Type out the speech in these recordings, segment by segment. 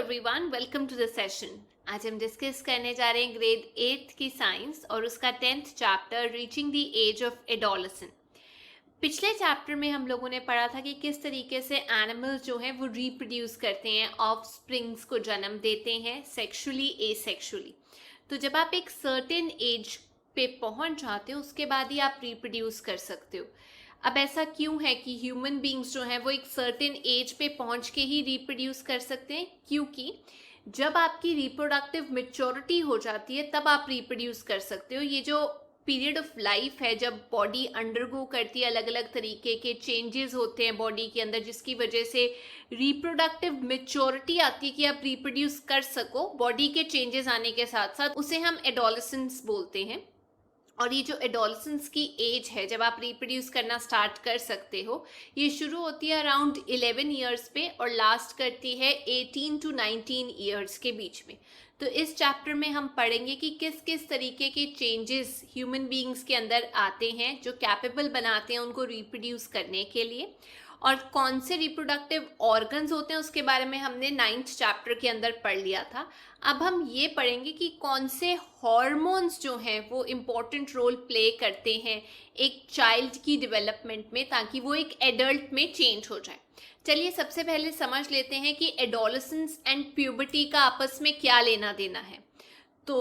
Everyone, welcome to the session. आज हम discuss करने जा रहे हैं ग्रेड 8 की साइंस और उसका 10th chapter reaching the age of adolescent. पिछले चैप्टर में हम लोगों ने पढ़ा था कि किस तरीके से एनिमल्स जो हैं वो रिप्रोड्यूस करते हैं, ऑफस्प्रिंग्स को जन्म देते हैं सेक्सुअली एसेक्सुअली। तो जब आप एक सर्टेन एज पे पहुंच जाते हो उसके बाद ही आप रिप्रोड्यूस कर सकते हो। अब ऐसा क्यों है कि ह्यूमन बींग्स जो हैं वो एक सर्टेन एज पे पहुंच के ही रिप्रोड्यूस कर सकते हैं? क्योंकि जब आपकी रिप्रोडक्टिव मेच्योरिटी हो जाती है तब आप रिप्रोड्यूस कर सकते हो। ये जो पीरियड ऑफ लाइफ है, जब बॉडी अंडरगो करती है, अलग अलग तरीके के चेंजेस होते हैं बॉडी के अंदर, जिसकी वजह से रिप्रोडक्टिव मेच्योरिटी आती है कि आप रिप्रोड्यूस कर सको बॉडी के चेंजेस आने के साथ साथ, उसे हम एडोलेसेंस बोलते हैं। और ये जो एडोलेसेंस की एज है जब आप रिप्रोड्यूस करना स्टार्ट कर सकते हो, ये शुरू होती है अराउंड 11 ईयर्स पे और लास्ट करती है 18 to 19 ईयर्स के बीच में। तो इस चैप्टर में हम पढ़ेंगे कि किस किस तरीके के चेंजेस ह्यूमन बीइंग्स के अंदर आते हैं जो कैपेबल बनाते हैं उनको रिप्रोड्यूस करने के लिए, और कौन से रिप्रोडक्टिव ऑर्गन्स होते हैं उसके बारे में हमने 9th चैप्टर के अंदर पढ़ लिया था। अब हम ये पढ़ेंगे कि कौन से हॉर्मोन्स जो हैं वो इम्पोर्टेंट रोल प्ले करते हैं एक चाइल्ड की डेवलपमेंट में, ताकि वो एक एडल्ट में चेंज हो जाए। चलिए सबसे पहले समझ लेते हैं कि एडोलेसेंस एंड प्यूबर्टी का आपस में क्या लेना देना है। तो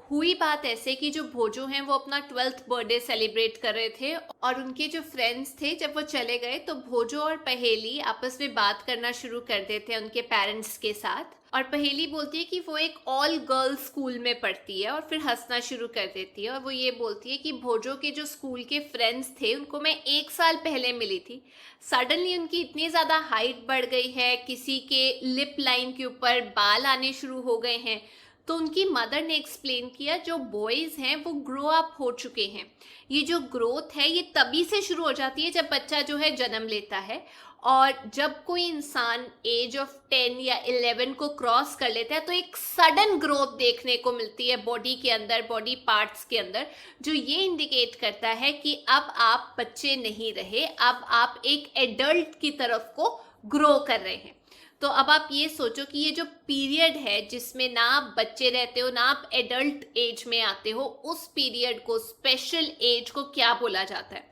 हुई बात ऐसे कि जो भोजो हैं वो अपना 12th बर्थडे सेलिब्रेट कर रहे थे और उनके जो फ्रेंड्स थे जब वो चले गए तो भोजो और पहेली आपस में बात करना शुरू कर देते हैं उनके पेरेंट्स के साथ। और पहेली बोलती है कि वो एक ऑल गर्ल्स स्कूल में पढ़ती है और फिर हंसना शुरू कर देती है और वो ये बोलती है कि भोजो के जो स्कूल के फ्रेंड्स थे उनको मैं 1 साल पहले मिली थी, सडनली उनकी इतनी ज़्यादा हाइट बढ़ गई है, किसी के लिप लाइन के ऊपर बाल आने शुरू हो गए हैं। तो उनकी मदर ने एक्सप्लेन किया जो बॉयज़ हैं वो ग्रो अप हो चुके हैं। ये जो ग्रोथ है ये तभी से शुरू हो जाती है जब बच्चा जो है जन्म लेता है, और जब कोई इंसान एज ऑफ 10 या 11 को क्रॉस कर लेता है तो एक सडन ग्रोथ देखने को मिलती है बॉडी के अंदर, बॉडी पार्ट्स के अंदर, जो ये इंडिकेट करता है कि अब आप बच्चे नहीं रहे, अब आप एक एडल्ट की तरफ को ग्रो कर रहे हैं। तो अब आप ये सोचो कि ये जो पीरियड है जिसमें ना आप बच्चे रहते हो ना आप एडल्ट एज में आते हो, उस पीरियड को, स्पेशल एज को क्या बोला जाता है?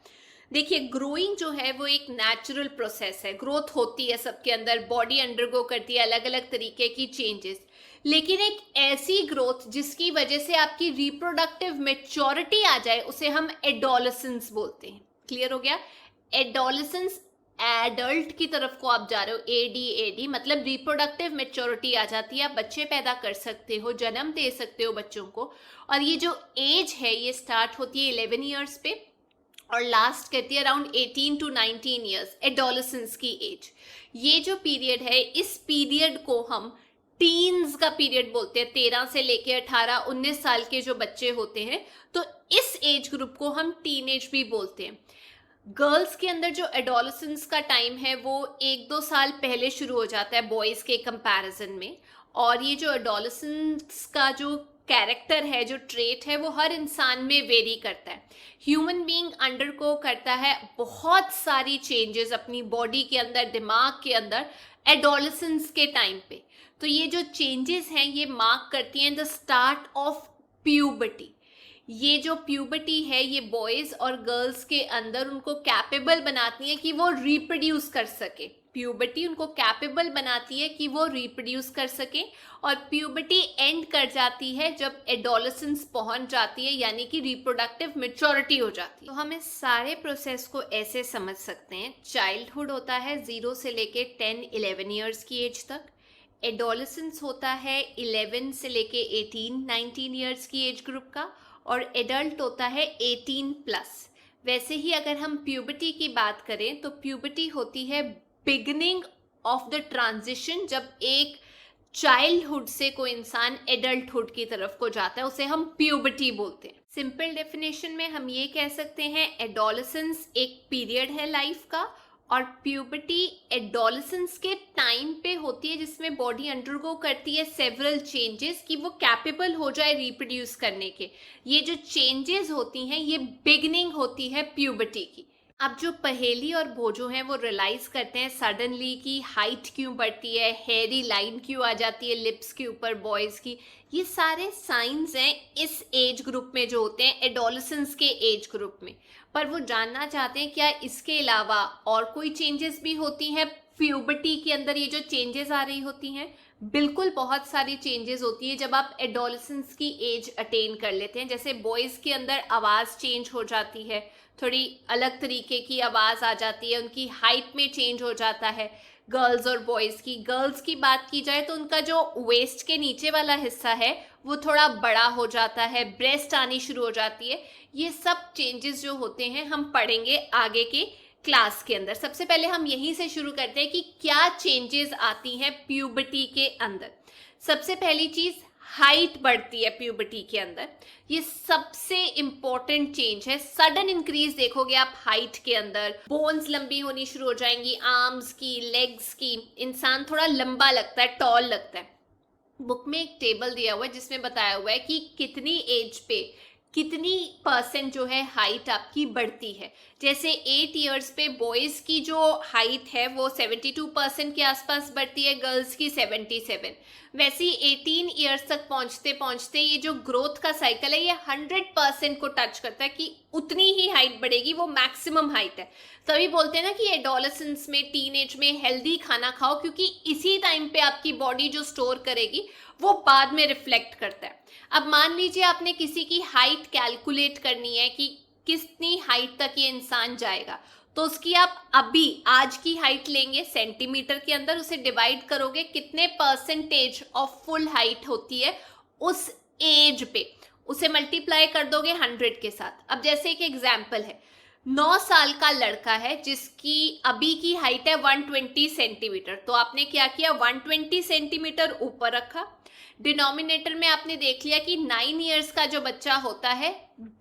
देखिए, ग्रोइंग जो है वो एक नेचुरल प्रोसेस है, ग्रोथ होती है सबके अंदर, बॉडी अंडरगो करती है अलग अलग तरीके की चेंजेस, लेकिन एक ऐसी ग्रोथ जिसकी वजह से आपकी रिप्रोडक्टिव मेच्योरिटी आ जाए उसे हम एडोलेसेंस बोलते हैं। क्लियर हो गया? एडोलेसेंस एडल्ट की तरफ को आप जा रहे हो, एडी मतलब रिप्रोडक्टिव मेच्योरिटी आ जाती है, आप बच्चे पैदा कर सकते हो, जन्म दे सकते हो बच्चों को। और ये जो एज है ये स्टार्ट होती है 11 ईयर्स पे और लास्ट करती है अराउंड 18 to 19 ईयर्स, एडोलेसेंस की एज। ये जो पीरियड है इस पीरियड को हम टीन्स का पीरियड बोलते हैं। 13 से लेके 18-19 साल के जो बच्चे होते हैं तो इस एज ग्रुप को हम टीनेज भी बोलते हैं। गर्ल्स के अंदर जो एडोलेसेंस का टाइम है वो 1-2 साल पहले शुरू हो जाता है बॉयज़ के कंपैरिजन में, और ये जो एडोलेसेंस का जो कैरेक्टर है, जो ट्रेट है, वो हर इंसान में वेरी करता है। ह्यूमन बीइंग अंडरगो करता है बहुत सारी चेंजेस अपनी बॉडी के अंदर, दिमाग के अंदर एडोलेसेंस के टाइम पे। तो ये जो चेंजेस हैं ये मार्क करती हैं द स्टार्ट ऑफ प्यूबर्टी। ये जो प्यूबर्टी है ये बॉयज़ और गर्ल्स के अंदर उनको कैपेबल बनाती है कि वो रिप्रोड्यूस कर सके। प्यूबर्टी उनको कैपेबल बनाती है कि वो रिप्रोड्यूस कर सके, और प्यूबर्टी एंड कर जाती है जब एडोलेसेंस पहुंच जाती है, यानी कि रिप्रोडक्टिव मेच्योरिटी हो जाती है। तो हम इस सारे प्रोसेस को ऐसे समझ सकते हैं, चाइल्डहुड होता है 0 से लेके 10-11 ईयर्स की एज तक, एडोलेसेंस होता है 11 से लेके 18-19 ईयर्स की एज ग्रुप का, और एडल्ट होता है 18+। वैसे ही अगर हम प्यूबर्टी की बात करें तो प्यूबर्टी होती है बिगिनिंग ऑफ द ट्रांजिशन, जब एक चाइल्डहुड से कोई इंसान एडल्टहुड की तरफ को जाता है, उसे हम प्यूबर्टी बोलते हैं। सिंपल डेफिनेशन में हम ये कह सकते हैं एडोलेसेंस एक पीरियड है लाइफ का, और प्यूबर्टी एडोलेसेंस के टाइम पे होती है जिसमें बॉडी अंडरगो करती है सेवरल चेंजेस कि वो कैपेबल हो जाए रिप्रोड्यूस करने के। ये जो चेंजेस होती हैं ये बिगनिंग होती है प्यूबर्टी की। अब जो पहेली और भोजो हैं वो रियलाइज करते हैं सडनली कि हाइट क्यों बढ़ती है, हेयरी लाइन क्यों आ जाती है लिप्स के ऊपर बॉयज की। ये सारे साइंस हैं इस एज ग्रुप में जो होते हैं एडोलसेंस के एज ग्रुप में। पर वो जानना चाहते हैं क्या इसके अलावा और कोई चेंजेस भी होती हैं प्यूबर्टी के अंदर, ये जो चेंजेस आ रही होती हैं। बिल्कुल बहुत सारी चेंजेस होती है जब आप एडोलसेंस की एज अटेन कर लेते हैं। जैसे बॉयज के अंदर आवाज़ चेंज हो जाती है, थोड़ी अलग तरीके की आवाज़ आ जाती है, उनकी हाइट में चेंज हो जाता है। गर्ल्स और बॉयज़ की, गर्ल्स की बात की जाए तो उनका जो वेस्ट के नीचे वाला हिस्सा है वो थोड़ा बड़ा हो जाता है, ब्रेस्ट आनी शुरू हो जाती है। ये सब चेंजेस जो होते हैं हम पढ़ेंगे आगे के क्लास के अंदर। सबसे पहले हम यहीं से शुरू करते हैं कि क्या चेंजेस आती हैं प्यूबर्टी के अंदर। सबसे पहली चीज हाइट बढ़ती है प्यूबर्टी के अंदर, ये सबसे इंपॉर्टेंट चेंज है। सडन इंक्रीज देखोगे आप हाइट के अंदर, बोन्स लंबी होनी शुरू हो जाएंगी, आर्म्स की, लेग्स की, इंसान थोड़ा लंबा लगता है, टॉल लगता है। बुक में एक टेबल दिया हुआ है जिसमें बताया हुआ है कि कितनी एज पे कितनी परसेंट जो है हाइट आपकी बढ़ती है। जैसे 8 इयर्स पे बॉयज़ की जो हाइट है वो 72% के आसपास बढ़ती है, गर्ल्स की 77। वैसे ही 18 इयर्स तक पहुंचते पहुंचते ये जो ग्रोथ का साइकिल है ये 100% को टच करता है कि उतनी ही हाइट बढ़ेगी, वो मैक्सिमम हाइट है। तभी बोलते हैं ना कि एडोलेसेंस में, टीनेज में हेल्दी खाना खाओ, क्योंकि इसी टाइम पे आपकी बॉडी जो स्टोर करेगी वो बाद में रिफ्लेक्ट करता है। अब मान लीजिए आपने किसी की हाइट कैलकुलेट करनी है कि कितनी हाइट तक ये इंसान जाएगा, तो उसकी आप अभी आज की हाइट लेंगे सेंटीमीटर के अंदर, उसे डिवाइड करोगे कितने परसेंटेज ऑफ फुल हाइट होती है उस एज पे, उसे मल्टीप्लाई कर दोगे 100 के साथ। अब जैसे एक एग्जाम्पल है, 9 साल का लड़का है जिसकी अभी की हाइट है 120 सेंटीमीटर, तो आपने क्या किया 120 सेंटीमीटर ऊपर रखा। डिनोमिनेटर में आपने देख लिया कि 9 इयर्स का जो बच्चा होता है,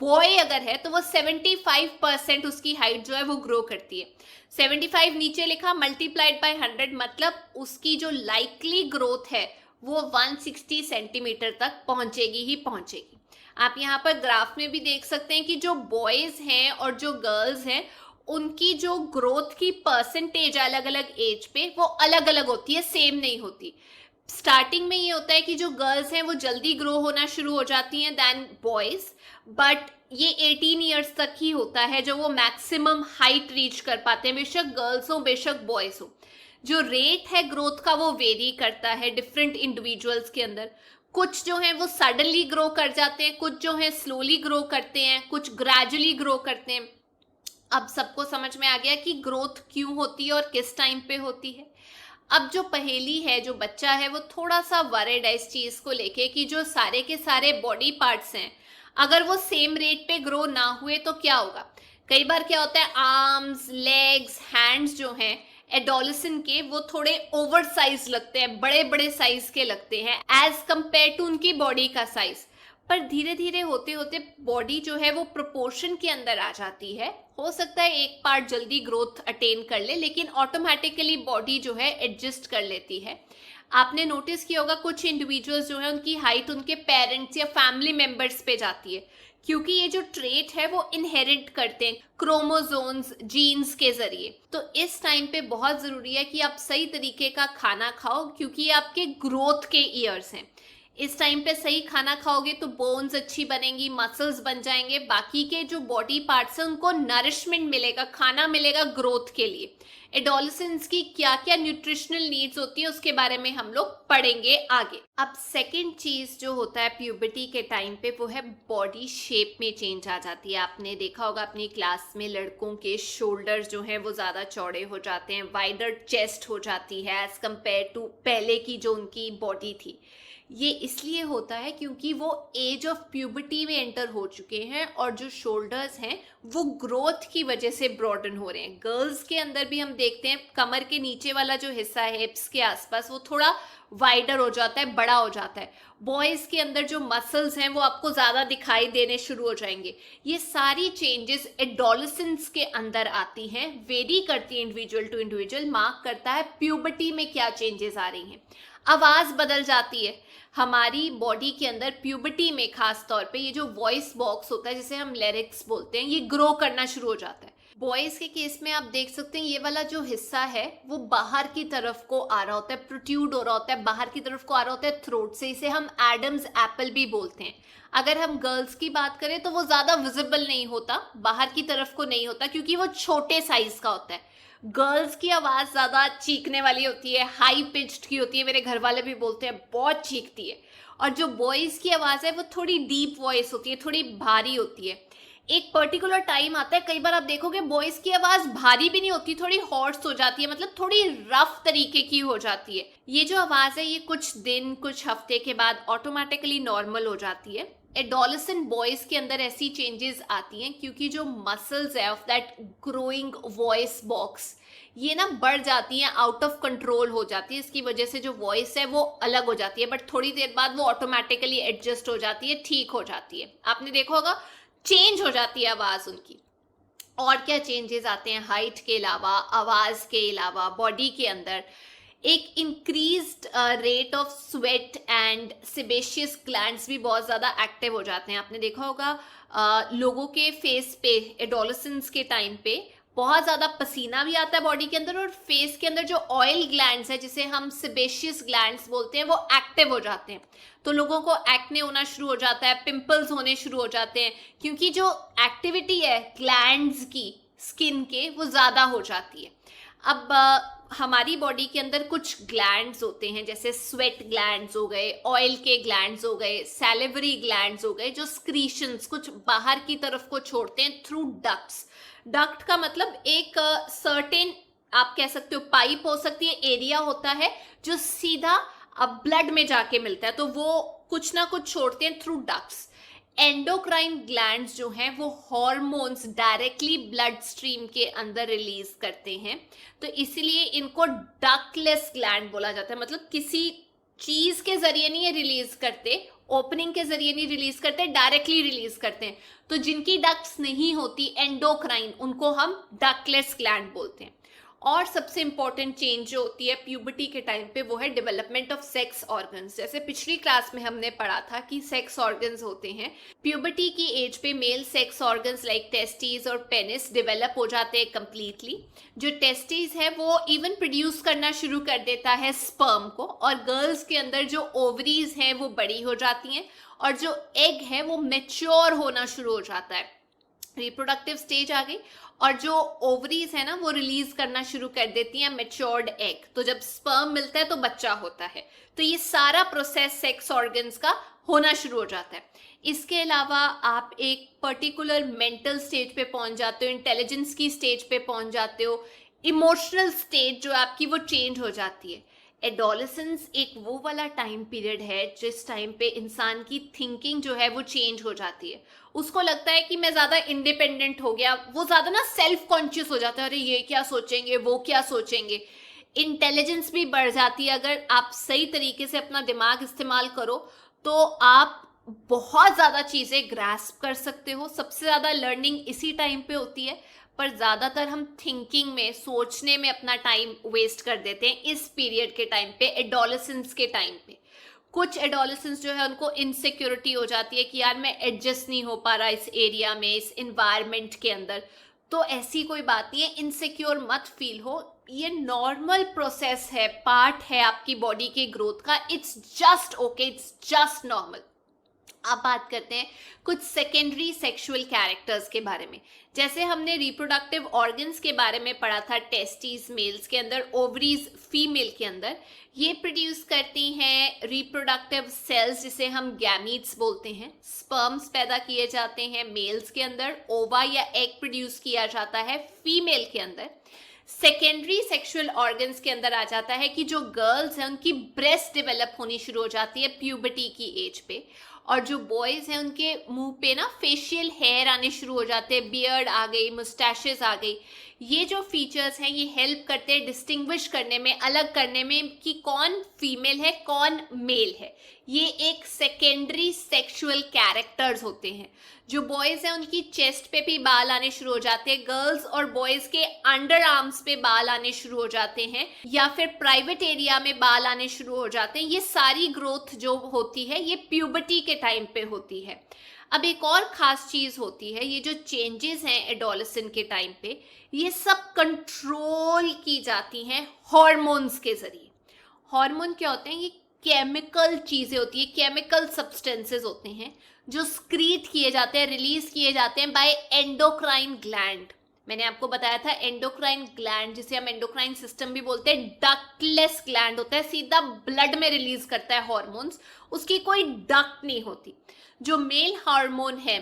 बॉय अगर है तो वो 75% उसकी हाइट जो है वो ग्रो करती है। 75 नीचे लिखा, मल्टीप्लाइड बाय 100, मतलब उसकी जो लाइकली ग्रोथ है वो 160 सेंटीमीटर तक पहुंचेगी ही पहुंचेगी। आप यहाँ पर ग्राफ में भी देख सकते हैं कि जो बॉयज हैं और जो गर्ल्स हैं उनकी जो ग्रोथ की परसेंटेज अलग अलग एज पे वो अलग अलग होती है, सेम नहीं होती। स्टार्टिंग में ये होता है कि जो गर्ल्स हैं वो जल्दी ग्रो होना शुरू हो जाती हैं देन बॉयज, बट ये 18 इयर्स तक ही होता है जो वो मैक्सिमम हाइट रीच कर पाते हैं, बेशक गर्ल्स हो बेशक बॉयज हो। जो रेट है ग्रोथ का वो वेरी करता है डिफरेंट इंडिविजुअल्स के अंदर। कुछ जो हैं वो सडनली ग्रो कर जाते हैं, कुछ जो हैं स्लोली ग्रो करते हैं, कुछ ग्रेजुअली ग्रो करते हैं। अब सबको समझ में आ गया कि ग्रोथ क्यों होती है और किस टाइम पे होती है। अब जो पहेली है, जो बच्चा है वो थोड़ा सा वरिड है इस चीज को लेके कि जो सारे के सारे बॉडी पार्ट्स हैं अगर वो सेम रेट पे ग्रो ना हुए तो क्या होगा। कई बार क्या होता है, आर्म्स, लेग्स, हैंड्स जो हैं एडोलेसेंट के वो थोड़े ओवर साइज लगते हैं, बड़े बड़े साइज के लगते हैं एज कंपेयर टू उनकी बॉडी का साइज। पर धीरे धीरे होते होते बॉडी जो है वो प्रोपोर्शन के अंदर आ जाती है। हो सकता है एक पार्ट जल्दी ग्रोथ अटेन कर ले, लेकिन ऑटोमेटिकली बॉडी जो है एडजस्ट कर लेती है। आपने नोटिस किया होगा कुछ इंडिविजुअल्स जो है उनकी हाइट उनके पेरेंट्स या फैमिली मेंबर्स पे जाती है, क्योंकि ये जो ट्रेट है वो इनहेरिट करते हैं क्रोमोसोम्स, जीन्स के जरिए। तो इस टाइम पे बहुत जरूरी है कि आप सही तरीके का खाना खाओ, क्योंकि ये आपके ग्रोथ के ईयर्स हैं। इस टाइम पे सही खाना खाओगे तो बोन्स अच्छी बनेंगी, मसल्स बन जाएंगे, बाकी के जो बॉडी पार्ट्स हैं उनको नरिशमेंट मिलेगा, खाना मिलेगा ग्रोथ के लिए। एडोलेसेंस की क्या क्या न्यूट्रिशनल नीड्स होती है उसके बारे में हम लोग पढ़ेंगे आगे। अब सेकंड चीज जो होता है प्यूबर्टी के टाइम पे वो है बॉडी शेप में चेंज आ जाती है। आपने देखा होगा अपनी क्लास में लड़कों के शोल्डर्स जो हैं वो ज़्यादा चौड़े हो जाते हैं, वाइडर चेस्ट हो जाती है एज कंपेयर टू पहले की जो उनकी बॉडी थी। ये इसलिए होता है क्योंकि वो एज ऑफ प्यूबर्टी में एंटर हो चुके हैं और जो शोल्डर्स हैं वो ग्रोथ की वजह से ब्रॉडन हो रहे हैं। गर्ल्स के अंदर भी हम देखते हैं कमर के नीचे वाला जो हिस्सा है हिप्स के आसपास वो थोड़ा वाइडर हो जाता है, बड़ा हो जाता है। बॉयज़ के अंदर जो मसल्स हैं वो आपको ज़्यादा दिखाई देने शुरू हो जाएंगे। ये सारी चेंजेस एडोलेसेंस के अंदर आती हैं, वेरी करती है इंडिविजुअल टू इंडिविजुअल, मार्क करता है प्यूबर्टी में क्या चेंजेस आ रही हैं। आवाज़ बदल जाती है हमारी बॉडी के अंदर प्यूबर्टी में, खास तौर पे ये जो वॉइस बॉक्स होता है जिसे हम लिरिक्स बोलते हैं, ये ग्रो करना शुरू हो जाता है। बॉयज के केस में आप देख सकते हैं ये वाला जो हिस्सा है वो बाहर की तरफ को आ रहा होता है, प्रोट्रूड हो रहा होता है, बाहर की तरफ को आ रहा होता है थ्रोट से। इसे हम एडम्स एप्पल भी बोलते हैं। अगर हम गर्ल्स की बात करें तो वो ज्यादा विजिबल नहीं होता, बाहर की तरफ को नहीं होता, क्योंकि वो छोटे साइज का होता है। गर्ल्स की आवाज ज्यादा चीखने वाली होती है, हाई पिच्ड की होती है, मेरे घर वाले भी बोलते हैं बहुत चीखती है। और जो बॉयज की आवाज है वो थोड़ी डीप वॉइस होती है, थोड़ी भारी होती है। एक पर्टिकुलर टाइम आता है, कई बार आप देखोगे बॉयज की आवाज भारी भी नहीं होती, थोड़ी हॉर्स हो जाती है, मतलब थोड़ी रफ तरीके की हो जाती है। ये जो आवाज है ये कुछ दिन कुछ हफ्ते के बाद ऑटोमेटिकली नॉर्मल हो जाती है। एडोलेसेंट बॉयज के अंदर ऐसी चेंजेस आती हैं क्योंकि जो मसल्स है of that growing voice box ये ना बढ़ जाती हैं, आउट ऑफ कंट्रोल हो जाती है। इसकी वजह से जो वॉइस है वो अलग हो जाती है, बट थोड़ी देर बाद वो ऑटोमेटिकली एडजस्ट हो जाती है, ठीक हो जाती है। आपने देखा होगा चेंज हो जाती है आवाज उनकी। और क्या चेंजेस आते हैं हाइट के अलावा, आवाज के अलावा? बॉडी के अंदर एक increased rate of sweat and sebaceous glands भी बहुत ज़्यादा एक्टिव हो जाते हैं। आपने देखा होगा लोगों के फेस पे एडोलेसेंस के टाइम पे बहुत ज़्यादा पसीना भी आता है बॉडी के अंदर, और फेस के अंदर जो ऑयल ग्लैंड्स है जिसे हम सेबेशियस ग्लैंड्स बोलते हैं वो एक्टिव हो जाते हैं। तो लोगों को एक्ने होना शुरू हो जाता है, पिंपल्स होने शुरू हो जाते हैं, क्योंकि जो एक्टिविटी है ग्लैंड्स की स्किन के वो ज़्यादा हो जाती है। अब हमारी बॉडी के अंदर कुछ ग्लैंड्स होते हैं, जैसे स्वेट ग्लैंड्स हो गए, ऑयल के ग्लैंड्स हो गए, सैलिवरी ग्लैंड्स हो गए, जो स्क्रीशंस कुछ बाहर की तरफ को छोड़ते हैं थ्रू डक्ट्स। डक्ट का मतलब एक सर्टेन आप कह सकते हो पाइप हो सकती है, एरिया होता है जो सीधा ब्लड में जाके मिलता है, तो वो कुछ ना कुछ छोड़ते हैं थ्रू डक्ट्स। एंडोक्राइन ग्लैंड्स जो हैं वो हॉर्मोन्स डायरेक्टली ब्लड स्ट्रीम के अंदर रिलीज करते हैं, तो इसीलिए इनको डक्टलेस ग्लैंड बोला जाता है। मतलब किसी चीज के जरिए नहीं ये रिलीज करते, ओपनिंग के जरिए नहीं रिलीज करते, डायरेक्टली रिलीज करते हैं। तो जिनकी डक्ट्स नहीं होती एंडोक्राइन, उनको हम डक्टलेस ग्लैंड बोलते हैं। और सबसे इंपॉर्टेंट चेंज जो होती है प्यूबर्टी के टाइम पे वो है डेवलपमेंट ऑफ सेक्स ऑर्गन्स। जैसे पिछली क्लास में हमने पढ़ा था कि सेक्स ऑर्गन्स होते हैं, प्यूबर्टी की एज पे male sex organs like testis और पेनिस डेवलप हो जाते हैं कंप्लीटली। जो टेस्टिस है वो इवन प्रोड्यूस करना शुरू कर देता है स्पर्म को, और गर्ल्स के अंदर जो ओवरीज हैं वो बड़ी हो जाती हैं, और जो एग है वो मैच्योर होना शुरू हो जाता है, रिप्रोडक्टिव स्टेज आ गई, और जो ओवरीज है ना वो रिलीज करना शुरू कर देती हैं मैच्योर्ड एग। तो जब स्पर्म मिलता है तो बच्चा होता है। तो ये सारा प्रोसेस सेक्स ऑर्गन्स का होना शुरू हो जाता है। इसके अलावा आप एक पर्टिकुलर मेंटल स्टेज पे पहुंच जाते हो, इंटेलिजेंस की स्टेज पे पहुंच जाते हो, इमोशनल स्टेज जो आपकी वो चेंज हो जाती है। एडोलेसेंस एक वो वाला टाइम पीरियड है जिस टाइम पे इंसान की थिंकिंग जो है वो चेंज हो जाती है। उसको लगता है कि मैं ज़्यादा इंडिपेंडेंट हो गया, वो ज़्यादा ना सेल्फ कॉन्शियस हो जाता है, अरे ये क्या सोचेंगे वो क्या सोचेंगे। इंटेलिजेंस भी बढ़ जाती है। अगर आप सही तरीके से अपना दिमाग इस्तेमाल करो तो आप बहुत ज़्यादा चीज़ें ग्रास्प कर सकते हो। सबसे ज़्यादा लर्निंग इसी टाइम पे होती है, पर ज़्यादातर हम थिंकिंग में, सोचने में अपना टाइम वेस्ट कर देते हैं इस पीरियड के टाइम पे, एडोलेसेंस के टाइम पे। कुछ एडोलेसेंस जो है उनको इनसिक्योरिटी हो जाती है कि यार मैं एडजस्ट नहीं हो पा रहा इस एरिया में, इस इन्वायरमेंट के अंदर। तो ऐसी कोई बात नहीं है, इनसिक्योर मत फील हो, ये नॉर्मल प्रोसेस है, पार्ट है आपकी बॉडी के ग्रोथ का। It's just okay, it's just normal. अब बात करते हैं कुछ सेकेंडरी सेक्सुअल कैरेक्टर्स के बारे में। जैसे हमने रिप्रोडक्टिव ऑर्गन्स के बारे में पढ़ा था, टेस्टिस मेल्स के अंदर, ओवरीज फीमेल के अंदर, ये प्रोड्यूस करती हैं रिप्रोडक्टिव सेल्स जिसे हम गैमीट्स बोलते हैं। स्पर्म्स पैदा किए जाते हैं मेल्स के अंदर, ओवा या एग प्रोड्यूस किया जाता है फीमेल के अंदर। सेकेंडरी सेक्सुअल ऑर्गन्स के अंदर आ जाता है कि जो गर्ल्स हैं उनकी ब्रेस्ट डेवलप होनी शुरू हो जाती है प्यूबर्टी की एज पे, और जो बॉयज हैं उनके मुंह पे ना फेशियल हेयर आने शुरू हो जाते हैं, बियर्ड आ गई, मुस्टैशेस आ गई। ये जो फीचर्स हैं ये हेल्प करते हैं डिस्टिंग्विश करने में, अलग करने में कि कौन फीमेल है कौन मेल है। ये एक सेकेंडरी सेक्सुअल कैरेक्टर्स होते हैं। जो बॉयज हैं उनकी चेस्ट पे भी बाल आने शुरू हो जाते हैं, गर्ल्स और बॉयज के अंडर आर्म्स पे बाल आने शुरू हो जाते हैं, या फिर प्राइवेट एरिया में बाल आने शुरू हो जाते हैं। ये सारी ग्रोथ जो होती है ये प्यूबर्टी के टाइम पे होती है। अब एक और खास चीज होती है, ये जो चेंजेस हैं एडोलेसेंट के टाइम पे, ये सब कंट्रोल की जाती हैं हॉर्मोन्स के जरिए। हार्मोन क्या होते हैं? ये केमिकल चीजें होती है, केमिकल सब्सटेंसेस होते हैं जो स्क्रीट किए जाते हैं, रिलीज किए जाते हैं बाय एंडोक्राइन ग्लैंड। मैंने आपको बताया था एंडोक्राइन ग्लैंड, जिसे हम एंडोक्राइन सिस्टम भी बोलते हैं, डक्टलेस ग्लैंड होता है, सीधा ब्लड में रिलीज करता है हॉर्मोन्स, उसकी कोई डक्ट नहीं होती। जो मेल हार्मोन है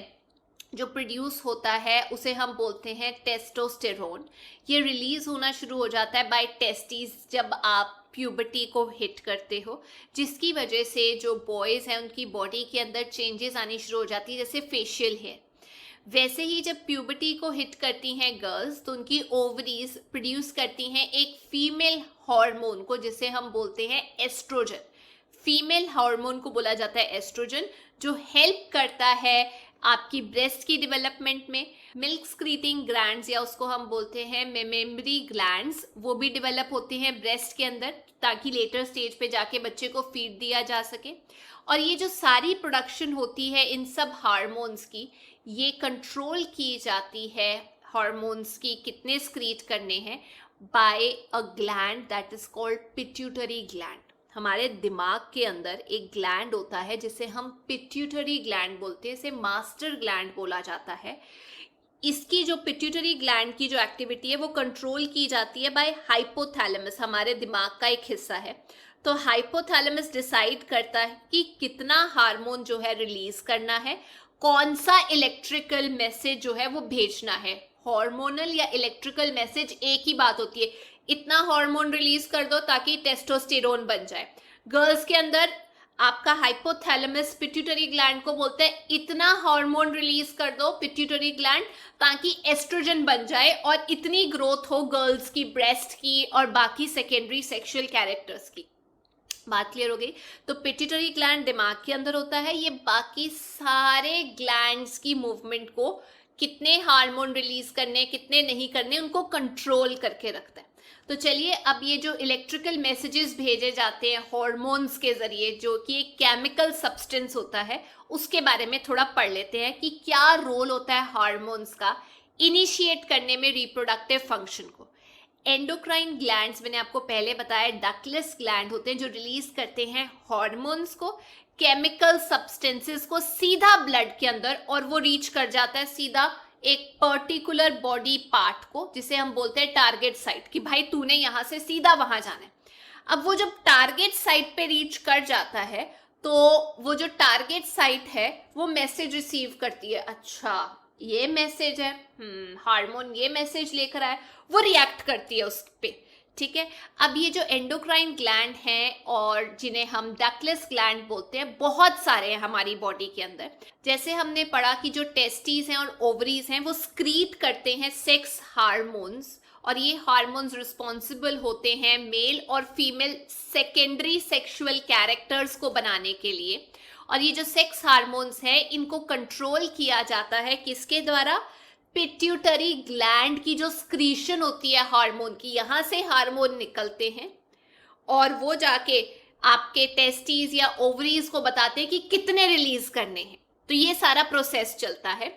जो प्रोड्यूस होता है उसे हम बोलते हैं टेस्टोस्टेरोन। ये रिलीज होना शुरू हो जाता है बाय टेस्टिस जब आप प्यूबर्टी को हिट करते हो, जिसकी वजह से जो बॉयज़ हैं उनकी बॉडी के अंदर चेंजेस आनी शुरू हो जाती है, जैसे फेशियल हेयर। वैसे ही जब प्यूबर्टी को हिट करती हैं गर्ल्स, तो उनकी ओवरीज प्रोड्यूस करती हैं एक फीमेल हार्मोन को, जिसे हम बोलते हैं एस्ट्रोजन। फीमेल हार्मोन को बोला जाता है एस्ट्रोजन, जो हेल्प करता है आपकी ब्रेस्ट की डेवलपमेंट में। मिल्क स्क्रीटिंग ग्लैंड्स, या उसको हम बोलते हैं मेमेम्ब्री ग्लैंड्स, वो भी डेवलप होते हैं ब्रेस्ट के अंदर, ताकि लेटर स्टेज पे जाके बच्चे को फीड दिया जा सके। और ये जो सारी प्रोडक्शन होती है इन सब हार्मोन्स की, ये कंट्रोल की जाती है, हार्मोन्स की कितने स्क्रीट करने हैं, by a gland that is called pituitary gland. हमारे दिमाग के अंदर एक ग्लैंड होता है जिसे हम पिट्यूटरी ग्लैंड बोलते हैं, इसे मास्टर ग्लैंड बोला जाता है। इसकी जो पिट्यूटरी ग्लैंड की जो एक्टिविटी है वो कंट्रोल की जाती है बाय हाइपोथैलेमस, हमारे दिमाग का एक हिस्सा है। तो हाइपोथैलेमस डिसाइड करता है कि कितना हार्मोन जो है रिलीज करना है, कौन सा इलेक्ट्रिकल मैसेज जो है वो भेजना है। हार्मोनल या इलेक्ट्रिकल मैसेज एक ही बात होती है, इतना हार्मोन रिलीज कर दो ताकि टेस्टोस्टेरोन बन जाए। गर्ल्स के अंदर आपका हाइपोथैलेमस पिट्यूटरी ग्लैंड को बोलते हैं इतना हार्मोन रिलीज कर दो पिट्यूटरी ग्लैंड ताकि एस्ट्रोजन बन जाए और इतनी ग्रोथ हो गर्ल्स की ब्रेस्ट की और बाकी सेकेंडरी सेक्सुअल कैरेक्टर्स की। बात क्लियर हो गई? तो पिट्यूटरी ग्लैंड दिमाग के अंदर होता है, ये बाकी सारे ग्लैंड्स की मूवमेंट को, कितने हार्मोन रिलीज करने कितने नहीं करने, उनको कंट्रोल करके रखता है। तो चलिए अब ये जो इलेक्ट्रिकल मैसेजेस भेजे जाते हैं हॉर्मोन्स के जरिए, जो कि एक केमिकल सब्सटेंस होता है, उसके बारे में थोड़ा पढ़ लेते हैं कि क्या रोल होता है हार्मोन्स का इनिशिएट करने में रिप्रोडक्टिव फंक्शन को। एंडोक्राइन ग्लैंड्स, मैंने आपको पहले बताया, डक्टलेस ग्लैंड होते हैं जो रिलीज करते हैं हार्मोन्स को, केमिकल सब्सटेंसेस को सीधा ब्लड के अंदर, और वो रीच कर जाता है सीधा एक पर्टिकुलर बॉडी पार्ट को, जिसे हम बोलते हैं टारगेट साइट, कि भाई तूने यहां से सीधा वहां जाना है। अब वो जब टारगेट साइट पे रीच कर जाता है, तो वो जो टारगेट साइट है वो मैसेज रिसीव करती है, अच्छा ये मैसेज है, हार्मोन ये मैसेज लेकर आया, वो रिएक्ट करती है उस पे। ठीक है, अब ये जो एंडोक्राइन ग्लैंड हैं और जिन्हें हम डक्टलेस ग्लैंड बोलते हैं, बहुत सारे हैं हमारी बॉडी के अंदर। जैसे हमने पढ़ा कि जो टेस्टिस हैं और ओवरीज हैं वो स्क्रीट करते हैं सेक्स हार्मोन्स, और ये हार्मोन्स रिस्पॉन्सिबल होते हैं मेल और फीमेल सेकेंडरी सेक्सुअल कैरेक्टर्स को बनाने के लिए। और ये जो सेक्स हार्मोन्स हैं इनको कंट्रोल किया जाता है किसके द्वारा? पिट्यूटरी ग्लैंड की जो स्क्रीशन होती है हार्मोन की, यहां से हार्मोन निकलते हैं और वो जाके आपके टेस्टिस या ओवरीज को बताते हैं कि कितने रिलीज करने हैं। तो ये सारा प्रोसेस चलता है।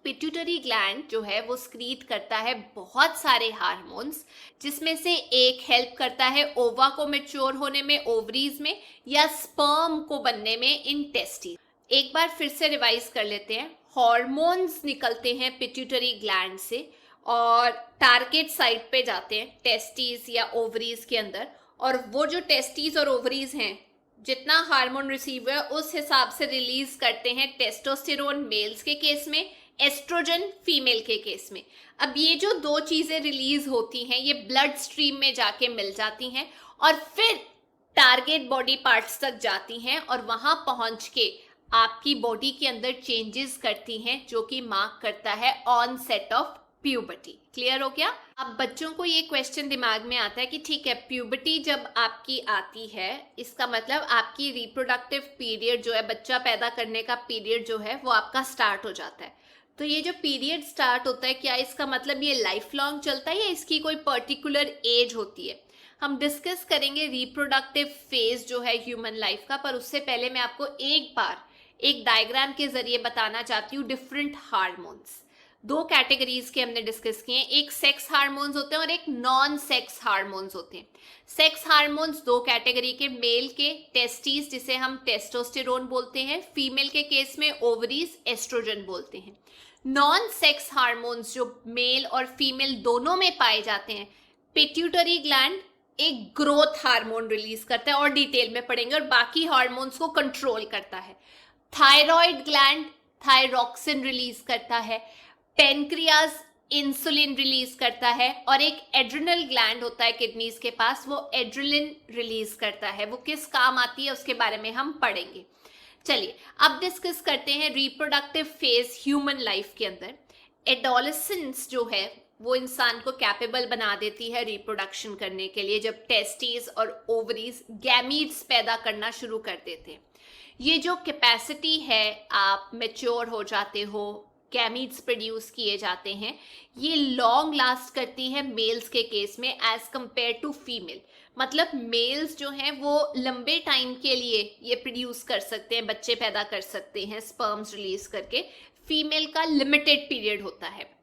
पिट्यूटरी ग्लैंड जो है वो स्क्रीट करता है बहुत सारे हार्मोन्स, जिसमें से एक हेल्प करता है ओवा को मैच्योर होने में ओवरीज में, या स्पर्म को बनने में इन टेस्टिस। एक बार फिर से रिवाइज कर लेते हैं। हॉर्मोन्स निकलते हैं पिट्यूटरी ग्लैंड से और टारगेट साइट पे जाते हैं टेस्टिस या ओवरीज के अंदर, और वो जो टेस्टिस और ओवरीज हैं जितना हार्मोन रिसीव है उस हिसाब से रिलीज करते हैं टेस्टोस्टेरोन मेल्स के केस में, एस्ट्रोजन फीमेल के केस में। अब ये जो दो चीजें रिलीज होती हैं ये ब्लड स्ट्रीम में जाके मिल जाती हैं और फिर टारगेट बॉडी पार्ट्स तक जाती हैं और वहां पहुंच के आपकी बॉडी के अंदर चेंजेस करती हैं, जो कि मार्क करता है ऑनसेट ऑफ प्यूबर्टी। क्लियर हो गया? अब बच्चों को ये क्वेश्चन दिमाग में आता है कि ठीक है, प्यूबर्टी जब आपकी आती है इसका मतलब आपकी रिप्रोडक्टिव पीरियड जो है, बच्चा पैदा करने का पीरियड जो है वो आपका स्टार्ट हो जाता है। तो ये जो पीरियड स्टार्ट होता है, क्या इसका मतलब ये लाइफ लॉन्ग चलता है या इसकी कोई पर्टिकुलर एज होती है? हम डिस्कस करेंगे रिप्रोडक्टिव फेज जो है ह्यूमन लाइफ का, पर उससे पहले मैं आपको एक बार एक डायग्राम के जरिए बताना चाहती हूँ डिफरेंट हार्मोन्स। दो कैटेगरीज के हमने डिस्कस किए हैं, एक सेक्स हार्मोन्स होते हैं और एक नॉन सेक्स हार्मोन्स होते हैं। सेक्स हार्मोन्स दो कैटेगरी के, मेल के टेस्टिस जिसे हम टेस्टोस्टेरोन बोलते हैं, फीमेल के केस में ओवरीज एस्ट्रोजन बोलते हैं। नॉन सेक्स हार्मोन्स जो मेल और फीमेल दोनों में पाए जाते हैं, पिट्यूटरी ग्लैंड एक ग्रोथ हार्मोन रिलीज करता है और डिटेल में पढ़ेंगे, और बाकी हार्मोन्स को कंट्रोल करता है। थायराइड ग्लैंड थायरॉक्सिन रिलीज करता है, पेनक्रियाज इंसुलिन रिलीज करता है, और एक एड्रिनल ग्लैंड होता है किडनीज के पास, वो एड्रिलिन रिलीज करता है। वो किस काम आती है उसके बारे में हम पढ़ेंगे। चलिए अब डिस्कस करते हैं रिप्रोडक्टिव फेज ह्यूमन लाइफ के अंदर। एडोलेसेंस जो है वो इंसान को कैपेबल बना देती है रिप्रोडक्शन करने के लिए, जब टेस्टिस और ओवरीज गैमीट्स पैदा करना शुरू कर देते हैं। ये जो कैपेसिटी है, आप मैच्योर हो जाते हो, गैमीट्स प्रोड्यूस किए जाते हैं, ये लॉन्ग लास्ट करती है मेल्स के केस में एज कंपेयर टू फीमेल। मतलब मेल्स जो हैं वो लंबे टाइम के लिए ये प्रोड्यूस कर सकते हैं, बच्चे पैदा कर सकते हैं स्पर्म्स रिलीज करके। फीमेल का लिमिटेड पीरियड होता है।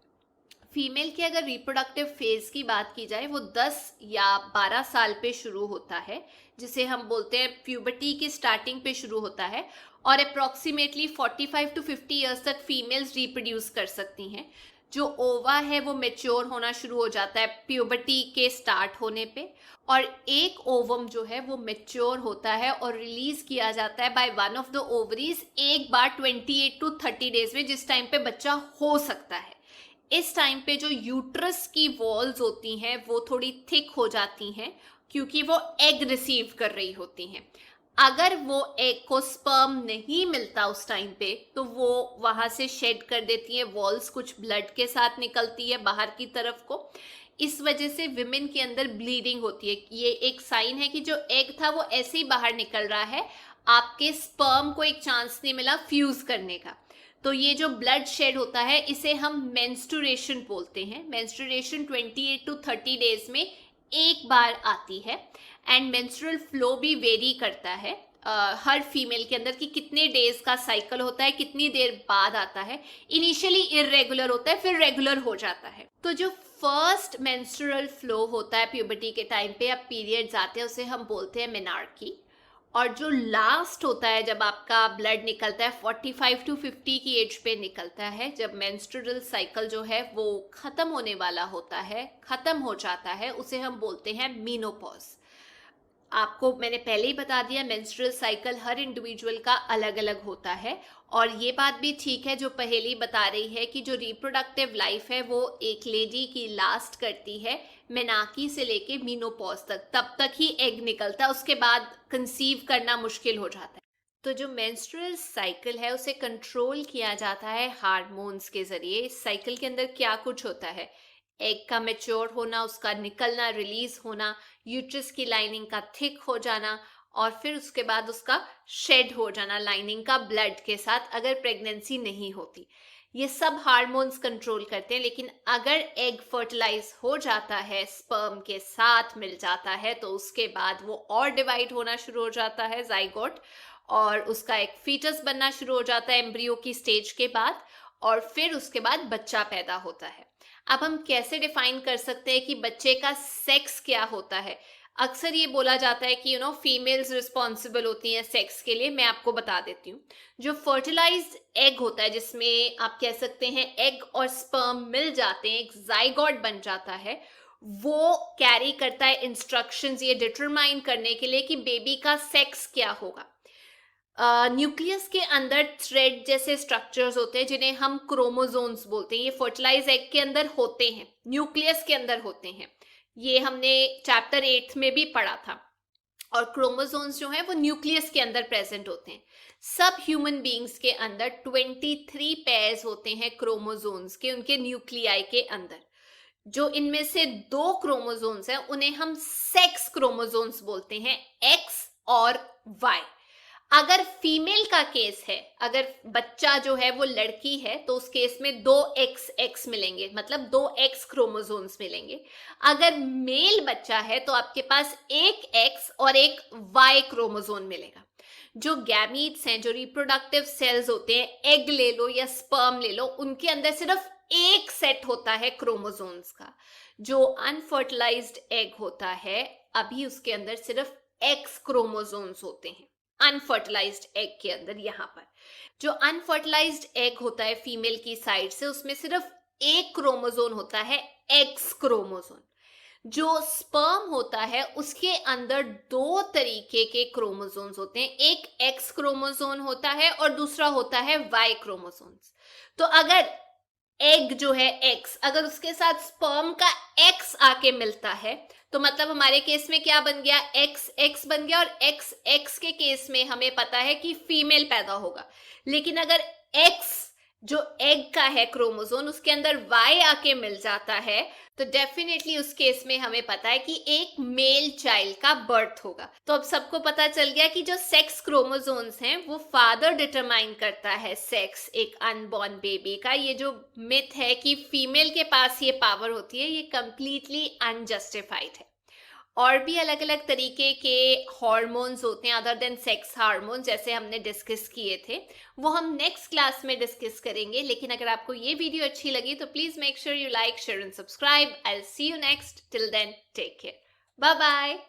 फीमेल के अगर रिप्रोडक्टिव फेज की बात की जाए, वो 10 या 12 साल पे शुरू होता है, जिसे हम बोलते हैं प्यूबर्टी की स्टार्टिंग पे शुरू होता है, और अप्रॉक्सीमेटली 45 टू 50 ईयर्स तक फीमेल्स रिप्रोड्यूस कर सकती हैं। जो ओवा है वो मेच्योर होना शुरू हो जाता है प्यूबर्टी के स्टार्ट होने पे, और एक ओवम जो है वो मेच्योर होता है और रिलीज किया जाता है by one of the ovaries एक बार 28 टू 30 डेज में, जिस टाइम पे बच्चा हो सकता है। इस टाइम पे जो यूट्रस की वॉल्स होती हैं वो थोड़ी थिक हो जाती हैं, क्योंकि वो एग रिसीव कर रही होती हैं। अगर वो एग को स्पर्म नहीं मिलता उस टाइम पे, तो वो वहां से शेड कर देती है वॉल्स, कुछ ब्लड के साथ निकलती है बाहर की तरफ को। इस वजह से विमेन के अंदर ब्लीडिंग होती है। ये एक साइन है कि जो एग था वो ऐसे ही बाहर निकल रहा है, आपके स्पर्म को एक चांस नहीं मिला फ्यूज करने का। तो ये जो ब्लड शेड होता है इसे हम मेंस्ट्रुएशन बोलते हैं। मेंस्ट्रुएशन 28 टू 30 डेज में एक बार आती है, एंड मेंस्ट्रुअल फ्लो भी वेरी करता है हर फीमेल के अंदर कि कितने डेज का साइकिल होता है, कितनी देर बाद आता है। इनिशियली इरेगुलर होता है, फिर रेगुलर हो जाता है। तो जो फर्स्ट मेंस्ट्रुअल फ्लो होता है प्यूबर्टी के टाइम पे, अब पीरियड्स आते हैं, उसे हम बोलते हैं मेनार्की। और जो लास्ट होता है जब आपका ब्लड निकलता है 45 टू 50 की एज पे निकलता है, जब मेंस्ट्रुअल साइकिल जो है वो खत्म होने वाला होता है, खत्म हो जाता है, उसे हम बोलते हैं मीनोपॉज। आपको मैंने पहले ही बता दिया मेंस्ट्रुअल साइकिल हर इंडिविजुअल का अलग अलग होता है, और ये बात भी ठीक है जो पहले ही बता रही है कि जो रिप्रोडक्टिव लाइफ है वो एक लेडी की लास्ट करती है मेनाकी से लेके मीनोपॉज तक, तब तक ही एग निकलता है, उसके बाद कंसीव करना मुश्किल हो जाता है। तो जो मेंस्ट्रुअल साइकिल है उसे कंट्रोल किया जाता है हार्मोन्स के जरिए। इस साइकिल के अंदर क्या कुछ होता है, एग का मैच्योर होना, उसका निकलना, रिलीज होना, यूट्रस की लाइनिंग का थिक हो जाना, और फिर उसके बाद उसका शेड हो जाना लाइनिंग का ब्लड के साथ, अगर प्रेगनेंसी नहीं होती। ये सब हार्मोन्स कंट्रोल करते हैं। लेकिन अगर एग फर्टिलाइज हो जाता है, स्पर्म के साथ मिल जाता है, तो उसके बाद वो और डिवाइड होना शुरू हो जाता है जाइगोट, और उसका एक फीटस बनना शुरू हो जाता है एम्ब्रियो की स्टेज के बाद, और फिर उसके बाद बच्चा पैदा होता है। अब हम कैसे डिफाइन कर सकते हैं कि बच्चे का सेक्स क्या होता है? अक्सर ये बोला जाता है कि फीमेल्स रिस्पॉन्सिबल होती हैं सेक्स के लिए। मैं आपको बता देती हूँ, जो फर्टिलाइज्ड एग होता है, जिसमें आप कह सकते हैं एग और स्पर्म मिल जाते हैं, एक जाइगोट बन जाता है, वो कैरी करता है इंस्ट्रक्शंस ये डिटरमाइन करने के लिए कि बेबी का सेक्स क्या होगा। न्यूक्लियस के अंदर थ्रेड जैसे स्ट्रक्चर्स होते हैं जिन्हें हम क्रोमोसोम्स बोलते हैं। ये फर्टिलाइज एग के अंदर होते हैं, न्यूक्लियस के अंदर होते हैं। ये हमने चैप्टर 8 में भी पढ़ा था। और क्रोमोसोम्स जो हैं वो न्यूक्लियस के अंदर प्रेजेंट होते हैं। सब ह्यूमन बीइंग्स के अंदर 23 पेयर्स होते हैं क्रोमोसोम्स के, उनके न्यूक्लियाई के अंदर। जो इनमें से 2 क्रोमोसोम्स हैं उन्हें हम सेक्स क्रोमोसोम्स बोलते हैं, एक्स और वाई। अगर फीमेल का केस है, अगर बच्चा जो है वो लड़की है, तो उस केस में 2 XX मिलेंगे, मतलब 2 X क्रोमोसोम्स मिलेंगे। अगर मेल बच्चा है तो आपके पास एक X और एक Y क्रोमोसोम मिलेगा। जो गैमीट्स हैं, जो रिप्रोडक्टिव सेल्स होते हैं, एग ले लो या स्पर्म ले लो, उनके अंदर सिर्फ एक सेट होता है क्रोमोसोम्स का। जो अनफर्टिलाइज्ड एग होता है, अभी उसके अंदर सिर्फ एक्स क्रोमोसोम्स होते हैं। अनफर्टिलाइज्ड एग के अंदर यहाँ पर जो अनफर्टिलाइज्ड एग होता है फीमेल की साइड से, उसमें सिर्फ एक क्रोमोसोम होता है, एक्स क्रोमोसोम। जो स्पर्म होता है उसके अंदर दो तरीके के क्रोमोसोम्स होते हैं, एक एक्स क्रोमोसोम होता है और दूसरा होता है वाई क्रोमोसोम्स। तो अगर एग जो है एक्स, अगर उसके साथ स्पर्म का एक्स आके मिलता है, तो मतलब हमारे केस में क्या बन गया, एक्स एक्स बन गया, और एक्स एक्स के केस में हमें पता है कि फीमेल पैदा होगा। लेकिन अगर एक्स जो एग का है क्रोमोसोम, उसके अंदर वाई आके मिल जाता है, तो डेफिनेटली उस केस में हमें पता है कि एक मेल चाइल्ड का बर्थ होगा। तो अब सबको पता चल गया कि जो सेक्स क्रोमोसोम्स हैं वो फादर डिटरमाइन करता है सेक्स एक अनबॉर्न बेबी का। ये जो मिथ है कि फीमेल के पास ये पावर होती है, ये कंप्लीटली अनजस्टिफाइड है। और भी अलग अलग तरीके के हार्मोन्स होते हैं अदर देन सेक्स हार्मोन, जैसे हमने डिस्कस किए थे, वो हम नेक्स्ट क्लास में डिस्कस करेंगे। लेकिन अगर आपको ये वीडियो अच्छी लगी तो please make sure you like, share and subscribe. I will see you next. Till then take care, bye bye.